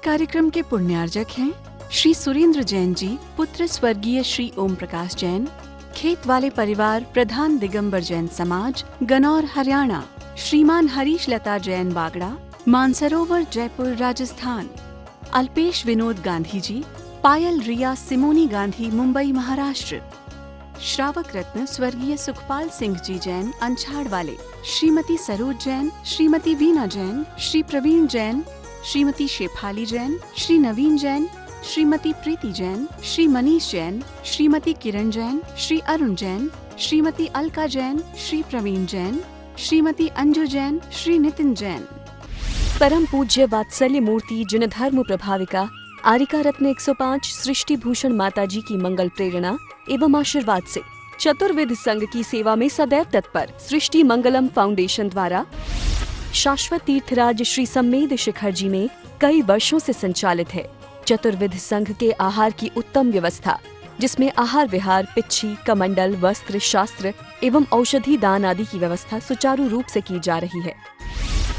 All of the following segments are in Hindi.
कार्यक्रम के पुण्यार्जक हैं श्री सुरेंद्र जैन जी, पुत्र स्वर्गीय श्री ओम प्रकाश जैन, खेत वाले परिवार, प्रधान दिगंबर जैन समाज, गनौर हरियाणा। श्रीमान हरीश लता जैन बागड़ा, मानसरोवर जयपुर राजस्थान। अल्पेश विनोद गांधी जी, पायल रिया सिमोनी गांधी मुंबई महाराष्ट्र। श्रावक रत्न स्वर्गीय सुखपाल सिंह जी जैन अंछाड़ वाले। श्रीमती सरोज जैन, श्रीमती वीना जैन, श्री प्रवीण जैन, श्रीमती शेफाली जैन, श्री नवीन जैन, श्रीमती प्रीति जैन, श्री मनीष जैन, श्रीमती किरण जैन, श्री अरुण जैन, श्रीमती अलका जैन, श्री प्रवीण जैन, श्रीमती अंजू जैन, श्री नितिन जैन। परम पूज्य वात्सल्य मूर्ति जिन धर्म प्रभाविका आरिका रत्न 105 सृष्टि भूषण माताजी की मंगल प्रेरणा एवं आशीर्वाद से चतुर्विध संघ की सेवा में सदैव तत्पर सृष्टि मंगलम फाउंडेशन द्वारा शाश्वत तीर्थराज श्री सम्मेद शिखर जी में कई वर्षों से संचालित है चतुर्विध संघ के आहार की उत्तम व्यवस्था, जिसमें आहार विहार, पिच्छी, कमंडल, वस्त्र, शास्त्र एवं औषधि दान आदि की व्यवस्था सुचारू रूप से की जा रही है।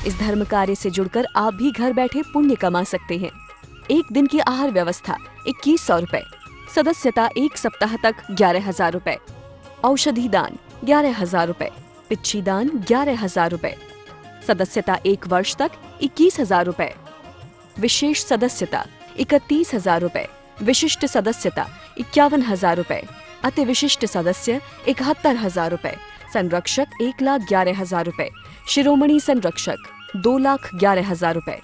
इस धर्म कार्य से जुड़कर आप भी घर बैठे पुण्य कमा सकते हैं। एक दिन की आहार व्यवस्था 2100 रुपए, सदस्यता 1 सप्ताह तक 11,000 रुपए, औषधि दान 11,000 रुपए, पिच्छी दान 11,000 रुपए, सदस्यता 1 वर्ष तक 21,000 रुपए, विशेष सदस्यता 31,000 रुपए, विशिष्ट सदस्यता 51,000 रुपए, अति विशिष्ट सदस्य 71,000 रुपए, संरक्षक 1,11,000 रुपए, शिरोमणि संरक्षक 2,11,000 रुपए।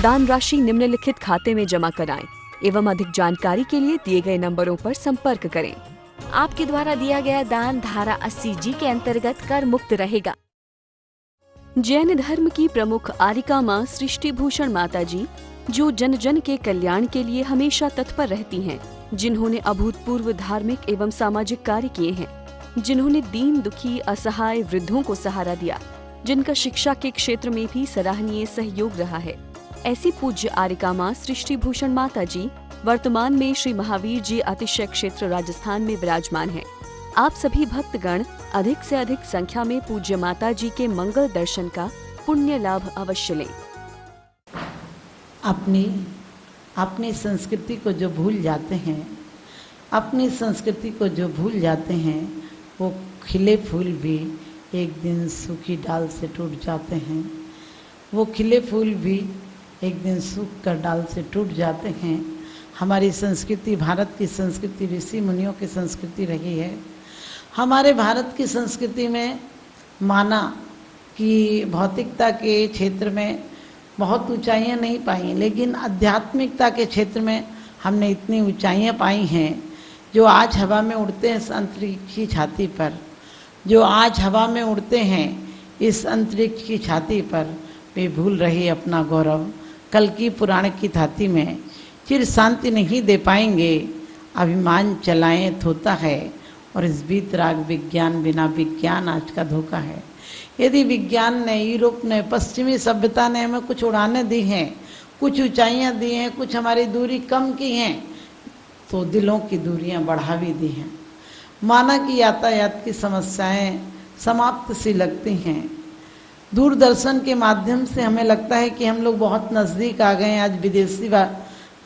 दान राशि निम्नलिखित खाते में जमा कराएं एवं अधिक जानकारी के लिए दिए गए नंबरों पर संपर्क करें। आपके द्वारा दिया गया दान धारा 80G के अंतर्गत कर मुक्त रहेगा। जैन धर्म की प्रमुख आरिका माँ सृष्टि भूषण माता जी, जो जन जन के कल्याण के लिए हमेशा तत्पर रहती हैं, जिन्होंने अभूतपूर्व धार्मिक एवं सामाजिक कार्य किए हैं, जिन्होंने दीन दुखी असहाय वृद्धों को सहारा दिया, जिनका शिक्षा के क्षेत्र में भी सराहनीय सहयोग रहा है, ऐसी पूज्य आरिका माँ सृष्टि भूषण माता जी वर्तमान में श्री महावीर जी अतिशय क्षेत्र राजस्थान में विराजमान है। आप सभी भक्तगण अधिक से अधिक संख्या में पूज्य माता जी के मंगल दर्शन का पुण्य लाभ अवश्य लें। अपनी संस्कृति को जो भूल जाते हैं, अपनी संस्कृति को जो भूल जाते हैं, वो खिले फूल भी एक दिन सूखी डाल से टूट जाते हैं। वो खिले फूल भी एक दिन सूख कर डाल से टूट जाते हैं। हमारी संस्कृति, भारत की संस्कृति ऋषि मुनियों की संस्कृति रही है। हमारे भारत की संस्कृति में माना कि भौतिकता के क्षेत्र में बहुत ऊंचाइयां नहीं पाई, लेकिन आध्यात्मिकता के क्षेत्र में हमने इतनी ऊंचाइयां पाई हैं, जो आज हवा में उड़ते हैं इस अंतरिक्ष की छाती पर, जो आज हवा में उड़ते हैं इस अंतरिक्ष की छाती पर, वे भूल रहे अपना गौरव। कल की पुराण की थाती में चिर शांति नहीं दे पाएंगे, अभिमान चलाएं थोता है, और इस बीत राग विज्ञान बिना विज्ञान आज का धोखा है। यदि विज्ञान ने, यूरोप ने, पश्चिमी सभ्यता ने हमें कुछ उड़ाने दी हैं, कुछ ऊंचाइयां दी हैं, कुछ हमारी दूरी कम की हैं, तो दिलों की दूरियां बढ़ा भी दी हैं। माना कि यातायात की समस्याएं समाप्त सी लगती हैं। दूरदर्शन के माध्यम से हमें लगता है कि हम लोग बहुत नज़दीक आ गए हैं। आज विदेशी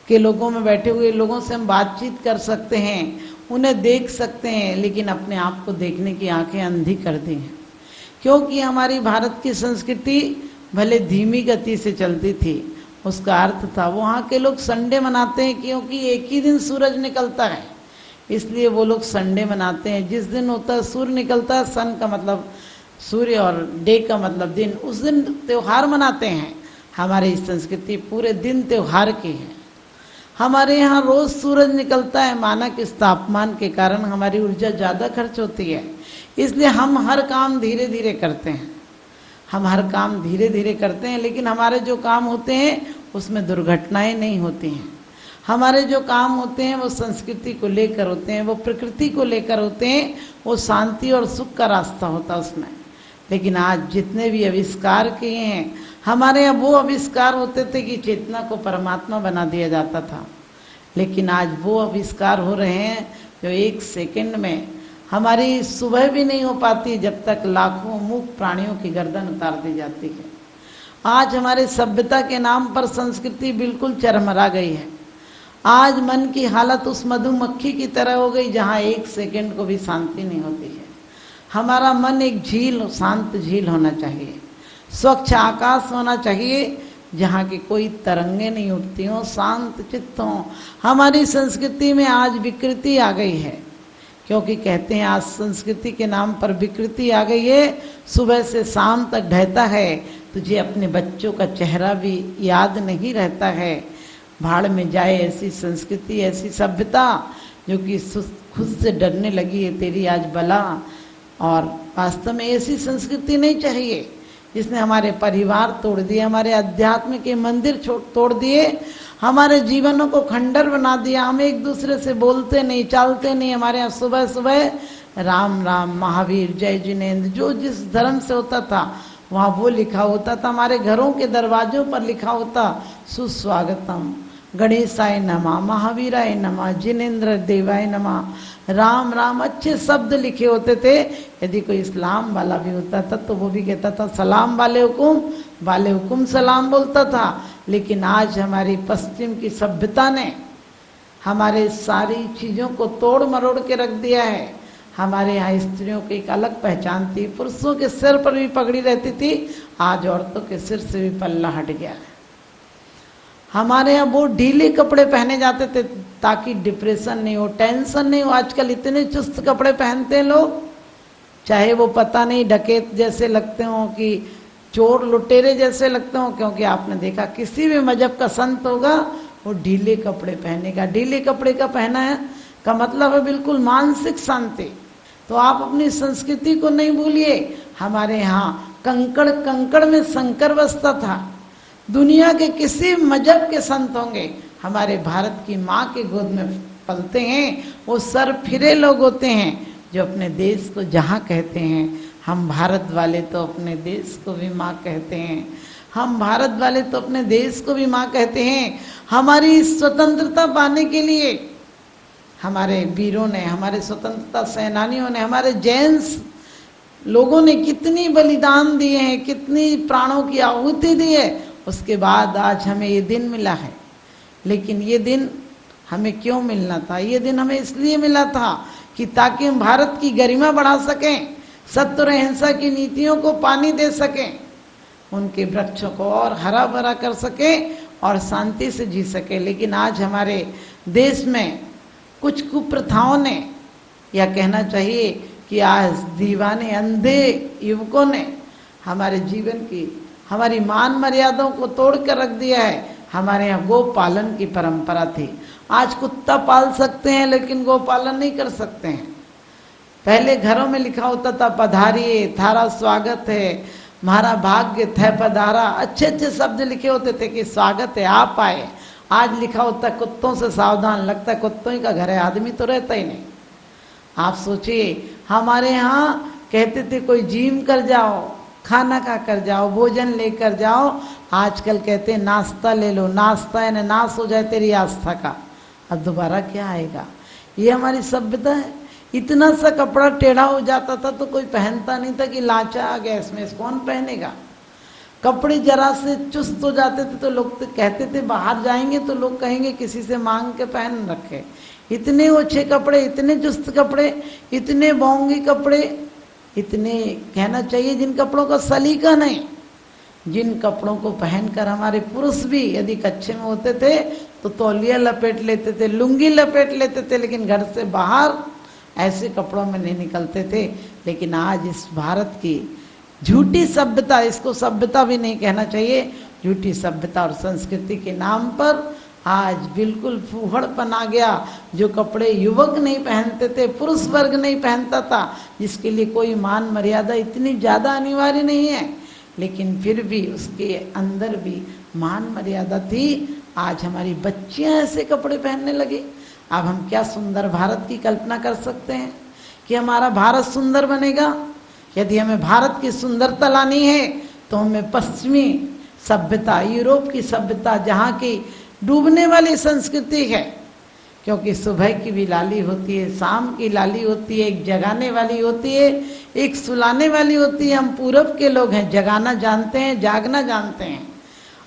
के लोगों में बैठे हुए लोगों से हम बातचीत कर सकते हैं, उन्हें देख सकते हैं, लेकिन अपने आप को देखने की आंखें अंधी कर दी हैं। क्योंकि हमारी भारत की संस्कृति भले धीमी गति से चलती थी, उसका अर्थ था वहाँ के लोग संडे मनाते हैं, क्योंकि एक ही दिन सूरज निकलता है, इसलिए वो लोग संडे मनाते हैं। जिस दिन होता है सूर्य निकलता है, सन का मतलब सूर्य और डे का मतलब दिन, उस दिन त्यौहार मनाते हैं। हमारी संस्कृति पूरे दिन त्यौहार की है। हमारे यहाँ रोज सूरज निकलता है, माना कि इस तापमान के कारण हमारी ऊर्जा ज़्यादा खर्च होती है, इसलिए हम हर काम धीरे धीरे करते हैं। हम हर काम धीरे धीरे करते हैं, लेकिन हमारे जो काम होते हैं उसमें दुर्घटनाएं नहीं होती हैं। हमारे जो काम होते हैं वो संस्कृति को लेकर होते हैं, वो प्रकृति को लेकर होते हैं, वो शांति और सुख का रास्ता होता है उसमें। लेकिन आज जितने भी आविष्कार किए हैं, हमारे यहाँ वो आविष्कार होते थे कि चेतना को परमात्मा बना दिया जाता था, लेकिन आज वो आविष्कार हो रहे हैं जो 1 सेकंड में हमारी सुबह भी नहीं हो पाती जब तक लाखों मूक प्राणियों की गर्दन उतार दी जाती है। आज हमारे सभ्यता के नाम पर संस्कृति बिल्कुल चरमरा गई है। आज मन की हालत उस मधुमक्खी की तरह हो गई जहाँ एक सेकंड को भी शांति नहीं होती है। हमारा मन एक झील, शांत झील होना चाहिए, स्वच्छ आकाश होना चाहिए जहाँ की कोई तरंगे नहीं उठती हों, शांत चित्त हों। हमारी संस्कृति में आज विकृति आ गई है, क्योंकि कहते हैं आज संस्कृति के नाम पर विकृति आ गई है। सुबह से शाम तक ढहता है, तुझे अपने बच्चों का चेहरा भी याद नहीं रहता है। भाड़ में जाए ऐसी संस्कृति, ऐसी सभ्यता जो कि खुद से डरने लगी है तेरी आज बला। और वास्तव में ऐसी संस्कृति नहीं चाहिए जिसने हमारे परिवार तोड़ दिए, हमारे अध्यात्म के मंदिर तोड़ दिए, हमारे जीवनों को खंडर बना दिया। हम एक दूसरे से बोलते नहीं, चालते नहीं। हमारे यहाँ सुबह सुबह राम राम, महावीर, जय जिनेन्द्र, जो जिस धर्म से होता था वहाँ वो लिखा होता था। हमारे घरों के दरवाजों पर लिखा होता सुस्वागतम, गणेशाय नमः, महावीराय नमः, जिनेन्द्र देवाय नमः, राम राम, अच्छे शब्द लिखे होते थे। यदि कोई इस्लाम वाला भी होता था तो वो भी कहता था सलाम वाले हुकुम सलाम बोलता था। लेकिन आज हमारी पश्चिम की सभ्यता ने हमारे सारी चीज़ों को तोड़ मरोड़ के रख दिया है। हमारे यहाँ स्त्रियों की एक अलग पहचान थी, पुरुषों के सिर पर भी पगड़ी रहती थी, आज औरतों के सिर से भी पल्ला हट गया है। हमारे यहाँ वो ढीले कपड़े पहने जाते थे ताकि डिप्रेशन नहीं हो, टेंशन नहीं हो। आजकल इतने चुस्त कपड़े पहनते हैं लोग, चाहे वो पता नहीं डकैत जैसे लगते हो कि चोर लुटेरे जैसे लगते हो। क्योंकि आपने देखा किसी भी मजहब का संत होगा वो ढीले कपड़े पहनेगा। ढीले कपड़े का पहना है का मतलब है बिल्कुल मानसिक शांति। तो आप अपनी संस्कृति को नहीं भूलिए। हमारे यहाँ कंकड़ कंकड़ में शंकर बसता था। दुनिया के किसी मजहब के संत होंगे, हमारे भारत की माँ के गोद में पलते हैं। वो सर फिरे लोग होते हैं जो अपने देश को जहाँ कहते हैं। हम भारत वाले तो अपने देश को भी माँ कहते हैं। हम भारत वाले तो अपने देश को भी माँ कहते हैं। हमारी स्वतंत्रता पाने के लिए हमारे वीरों ने, हमारे स्वतंत्रता सेनानियों ने, हमारे जैन्स लोगों ने कितनी बलिदान दिए हैं, कितनी प्राणों की आहुति दी है। उसके बाद आज हमें ये दिन मिला है। लेकिन ये दिन हमें क्यों मिलना था? ये दिन हमें इसलिए मिला था कि ताकि हम भारत की गरिमा बढ़ा सकें, सत्य और अहिंसा की नीतियों को पानी दे सकें, उनके वृक्षों को और हरा भरा कर सकें और शांति से जी सकें। लेकिन आज हमारे देश में कुछ कुप्रथाओं ने, या कहना चाहिए कि आज दीवाने अंधे युवकों ने हमारे जीवन की, हमारी मान मर्यादाओं को तोड़ कर रख दिया है। हमारे यहाँ गो पालन की परंपरा थी। आज कुत्ता पाल सकते हैं लेकिन गो पालन नहीं कर सकते हैं। पहले घरों में लिखा होता था पधारिए, थारा स्वागत है, हमारा भाग्य थे पधारा। अच्छे अच्छे शब्द लिखे होते थे कि स्वागत है, आप आए। आज लिखा होता है कुत्तों से सावधान, लगता है कुत्तों ही का घर है, आदमी तो रहता ही नहीं। आप सोचिए, हमारे यहाँ कहते थे कोई जिम कर जाओ, खाना खा कर जाओ, भोजन लेकर जाओ। आजकल कहते हैं नाश्ता ले लो, नाश्ता है ना नाश हो जाए तेरी आस्था का, अब दोबारा क्या आएगा? ये हमारी सभ्यता है। इतना सा कपड़ा टेढ़ा हो जाता था तो कोई पहनता नहीं था कि लाचा आ गया इसमें, कौन पहनेगा? कपड़े जरा से चुस्त हो जाते थे तो लोग तो कहते थे बाहर जाएंगे तो लोग कहेंगे किसी से मांग के पहन रखे। इतने ओछे कपड़े, इतने चुस्त कपड़े, इतने बोंगी कपड़े, इतने कहना चाहिए जिन कपड़ों का सलीका नहीं, जिन कपड़ों को पहनकर हमारे पुरुष भी यदि कच्चे में होते थे तो तौलिया लपेट लेते थे, लुंगी लपेट लेते थे, लेकिन घर से बाहर ऐसे कपड़ों में नहीं निकलते थे। लेकिन आज इस भारत की झूठी सभ्यता, इसको सभ्यता भी नहीं कहना चाहिए, झूठी सभ्यता और संस्कृति के नाम पर आज बिल्कुल फूहड़पन आ गया। जो कपड़े युवक नहीं पहनते थे, पुरुष वर्ग नहीं पहनता था, जिसके लिए कोई मान मर्यादा इतनी ज़्यादा अनिवार्य नहीं है, लेकिन फिर भी उसके अंदर भी मान मर्यादा थी। आज हमारी बच्चियां ऐसे कपड़े पहनने लगी। अब हम क्या सुंदर भारत की कल्पना कर सकते हैं कि हमारा भारत सुंदर बनेगा? यदि हमें भारत की सुंदरता लानी है तो हमें पश्चिमी सभ्यता, यूरोप की सभ्यता, जहाँ की डूबने वाली संस्कृति है, क्योंकि सुबह की भी लाली होती है, शाम की लाली होती है, एक जगाने वाली होती है, एक सुलाने वाली होती है। हम पूरब के लोग हैं, जगाना जानते हैं, जागना जानते हैं,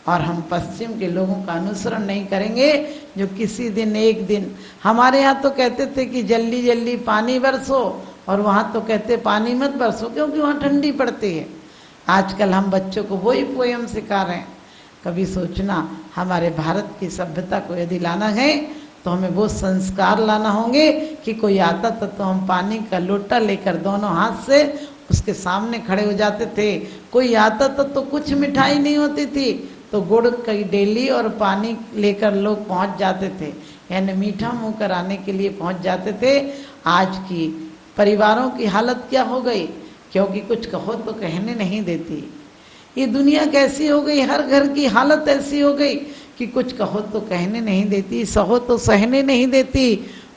और हम पश्चिम के लोगों का अनुसरण नहीं करेंगे जो किसी दिन एक दिन। हमारे यहाँ तो कहते थे कि जल्दी जल्दी पानी बरसो, और वहाँ तो कहते पानी मत बरसो क्योंकि वहाँ ठंडी पड़ती है। आजकल हम बच्चों को वही पोयम सिखा रहे हैं। कभी सोचना, हमारे भारत की सभ्यता को यदि लाना है तो हमें वो संस्कार लाना होंगे कि कोई आता था तो हम पानी का लोटा लेकर दोनों हाथ से उसके सामने खड़े हो जाते थे। कोई आता था तो कुछ मिठाई नहीं होती थी तो गुड़ की डेली और पानी लेकर लोग पहुंच जाते थे, यानी मीठा मुंह कराने के लिए पहुंच जाते थे। आज की परिवारों की हालत क्या हो गई, क्योंकि कुछ कहो तो कहने नहीं देती। ये दुनिया कैसी हो गई, हर घर की हालत ऐसी हो गई कि कुछ कहो तो कहने नहीं देती, सहो तो सहने नहीं देती।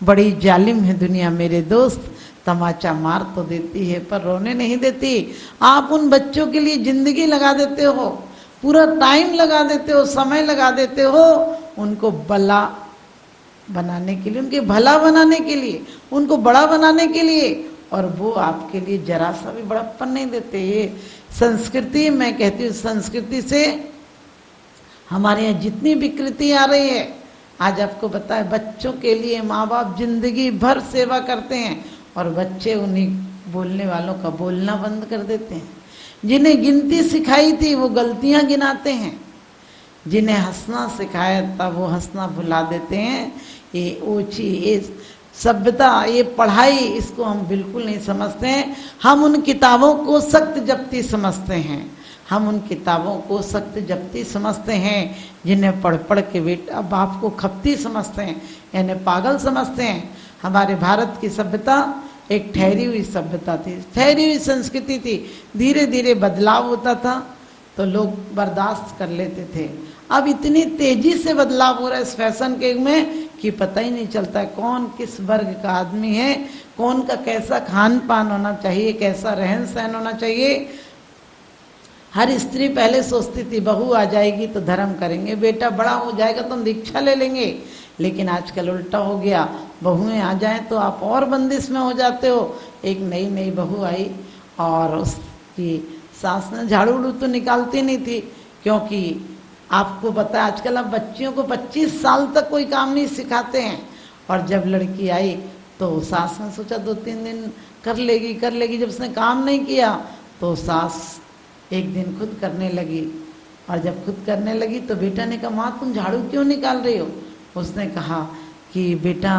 बड़ी जालिम है दुनिया मेरे दोस्त, तमाचा मार तो देती है पर रोने नहीं देती। आप उन बच्चों के लिए जिंदगी लगा देते हो, पूरा टाइम लगा देते हो, समय लगा देते हो उनको भला बनाने के लिए, उनके भला बनाने के लिए, उनको बड़ा बनाने के लिए, और वो आपके लिए जरा सा भी बड़प्पन नहीं देते। ये संस्कृति, मैं कहती हूँ संस्कृति से हमारे यहाँ जितनी विकृति आ रही है। आज आपको पता है बच्चों के लिए माँ बाप जिंदगी भर सेवा करते हैं और बच्चे उन्हीं बोलने वालों का बोलना बंद कर देते हैं। जिन्हें गिनती सिखाई थी वो गलतियां गिनाते हैं, जिन्हें हंसना सिखाया था वो हंसना भुला देते हैं। ये ऊंची, ये सभ्यता, ये पढ़ाई, इसको हम बिल्कुल नहीं समझते हैं। हम उन किताबों को सख्त जब्ती समझते हैं, हम उन किताबों को सख्त जब्ती समझते हैं जिन्हें पढ़ पढ़ के बेटा बाप को खपती समझते हैं, यानी पागल समझते हैं। हमारे भारत की सभ्यता एक ठहरी हुई सभ्यता थी, ठहरी हुई संस्कृति थी। धीरे धीरे बदलाव होता था तो लोग बर्दाश्त कर लेते थे। अब इतनी तेजी से बदलाव हो रहा है इस फैशन के युग में कि पता ही नहीं चलता है कौन किस वर्ग का आदमी है, कौन का कैसा खान पान होना चाहिए, कैसा रहन सहन होना चाहिए। हर स्त्री पहले सोचती थी बहू आ जाएगी तो धर्म करेंगे, बेटा बड़ा हो जाएगा तो हम दीक्षा ले लेंगे, लेकिन आजकल उल्टा हो गया। बहुएं आ जाएं तो आप और बंदिश में हो जाते हो। एक नई नई बहू आई और उसकी सास ने झाड़ू उड़ू तो निकालती नहीं थी, क्योंकि आपको पता है आजकल आप बच्चियों को 25 साल तक कोई काम नहीं सिखाते हैं। और जब लड़की आई तो सास ने सोचा 2-3 दिन कर लेगी। जब उसने काम नहीं किया तो सास एक दिन खुद करने लगी, और जब खुद करने लगी तो बेटा ने कहा माँ तुम झाड़ू क्यों निकाल रही हो। उसने कहा कि बेटा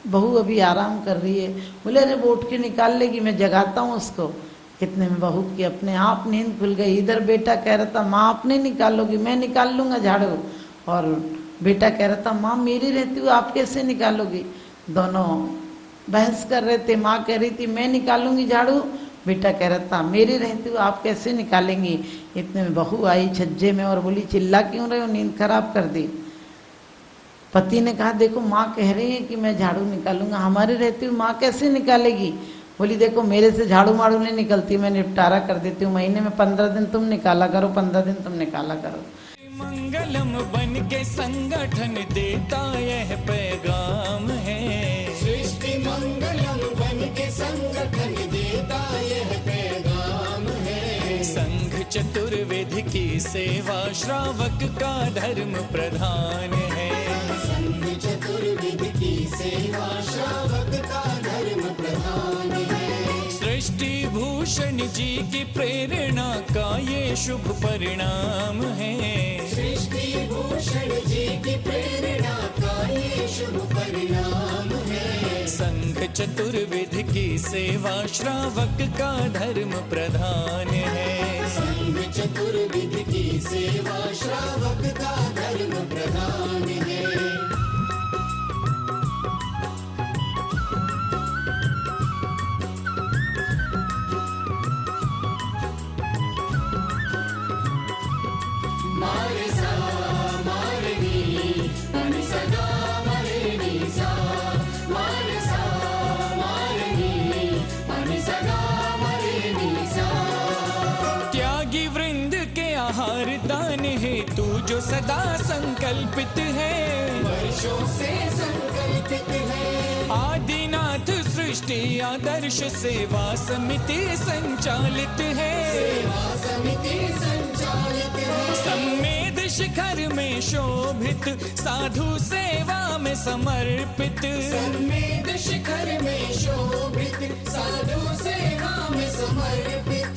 बहू अभी आराम कर रही है। बोले अरे वो उठ के निकाल लेगी, मैं जगाता हूँ उसको। इतने में बहू की अपने आप नींद खुल गई। इधर बेटा कह रहा था माँ आप नहीं निकालोगी, मैं निकाल लूँगा झाड़ू, और बेटा कह रहा था माँ मेरी रहती हुई आप कैसे निकालोगी। दोनों बहस कर रहे थे। माँ कह रही थी मैं निकालूंगी झाड़ू, बेटा कह रहा था मेरी रहती हुई आप कैसे निकालेंगी। इतने में बहू आई छज्जे में और बोली चिल्ला क्यों रहे हो, नींद खराब कर दी। पति ने कहा देखो माँ कह रही है कि मैं झाड़ू निकालूंगा, हमारे रहती हुई माँ कैसे निकालेगी। बोली देखो मेरे से झाड़ू माड़ू नहीं निकलती, मैं निपटारा कर देती हूँ, महीने में 15 दिन तुम निकाला करो, 15 दिन तुम निकाला करो। मंगलम बन के संगठन देता यह पैगाम है, सृष्टि मंगलम बन के संगठन देता यह पैगाम है। संघ चतुर्वेद की सेवा श्रावक का धर्म प्रधान है, संघ चतुर्वेद की सेवा श्रावक का धर्म प्रधान है। सृष्टि भूषण जी की प्रेरणा का ये शुभ परिणाम है, सृष्टि भूषण जी की प्रेरणा का ये शुभ परिणाम है। संघ चतुर्वेद की सेवा श्रावक का धर्म प्रधान है, संघ चतुर्वेद की सेवा श्रावक का धर्म प्रधान है। त्यागी वृंद के आहार दान है तू जो सदा संकल्पित है, वर्षों से संकल्पित संचालित है। आदिनाथ सृष्टि आदर्श सेवा समिति संचालित है। सेवा समिति संचालित है। सम्मेद शिखर में शोभित साधु सेवा में समर्पित। सम्मेद शिखर में शोभित साधु सेवा में समर्पित।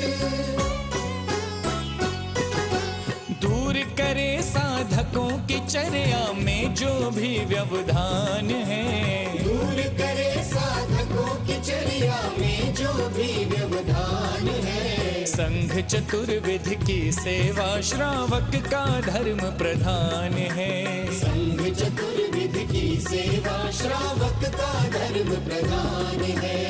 दूर करे साधकों की चर्या में जो भी व्यवधान है। दूर करे साधकों की चर्या में जो भी व्यवधान है। संघ चतुर्विध की सेवा श्रावक का धर्म प्रधान है। संघ चतुर्विध की सेवा श्रावक का धर्म प्रधान है।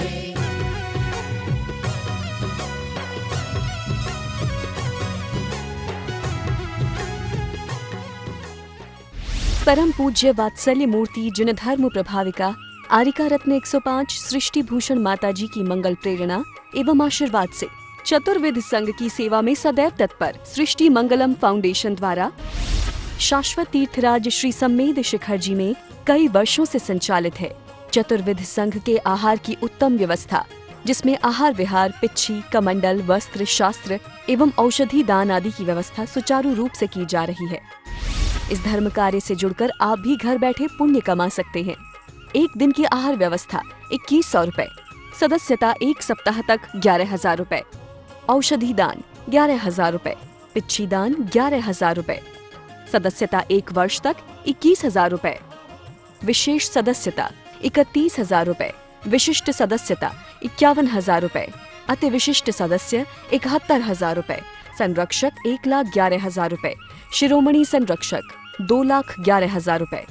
परम पूज्य वात्सल्य मूर्ति जिन धर्म प्रभाविका आरिका रत्न 105 सृष्टि भूषण माताजी की मंगल प्रेरणा एवं आशीर्वाद से चतुर्विध संघ की सेवा में सदैव तत्पर सृष्टि मंगलम फाउंडेशन द्वारा शाश्वत तीर्थराज श्री सम्मेद शिखर जी में कई वर्षों से संचालित है चतुर्विध संघ के आहार की उत्तम व्यवस्था, जिसमें आहार विहार, पिच्छी, कमंडल, वस्त्र, शास्त्र एवं औषधि दान आदि की व्यवस्था सुचारू रूप से की जा रही है। इस धर्म कार्य से जुड़कर आप भी घर बैठे पुण्य कमा सकते हैं। एक दिन की आहार व्यवस्था 2100 रुपए, सदस्यता 1 सप्ताह तक 11,000 रुपए, औषधि दान 11,000 रुपए, पिच्छी दान 11,000 रुपए, सदस्यता 1 वर्ष तक 21,000 रुपए, विशेष सदस्यता 31,000 रुपए, विशिष्ट सदस्यता 51,000 रुपए, अति विशिष्ट सदस्य 71,000 रुपए, संरक्षक 1,11,000 रुपए, शिरोमणि संरक्षक 2,11,000 रुपए।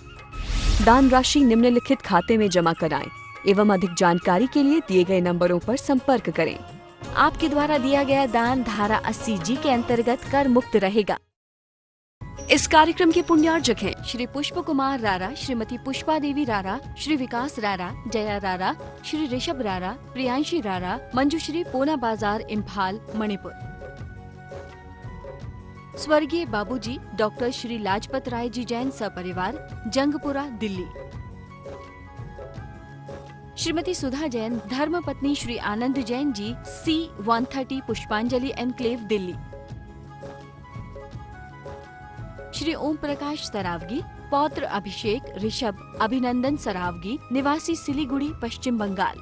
दान राशि निम्नलिखित खाते में जमा कराएं एवं अधिक जानकारी के लिए दिए गए नंबरों पर संपर्क करें। आपके द्वारा दिया गया दान धारा 80G के अंतर्गत कर मुक्त रहेगा। इस कार्यक्रम के पुण्यार्जक हैं श्री पुष्प कुमार रारा, श्रीमती पुष्पा देवी रारा, श्री विकास रारा, जया रारा, श्री ऋषभ रारा, प्रियांशी रारा, मंजुश्री, पूना बाजार, इम्फाल, मणिपुर। स्वर्गीय बाबूजी डॉक्टर श्री लाजपत राय जी जैन सपरिवार, जंगपुरा, दिल्ली। श्रीमती सुधा जैन, धर्मपत्नी श्री आनंद जैन जी, C130 पुष्पांजलि एनक्लेव, दिल्ली। श्री ओम प्रकाश सरावगी, पौत्र अभिषेक ऋषभ अभिनंदन सरावगी, निवासी सिलीगुड़ी, पश्चिम बंगाल।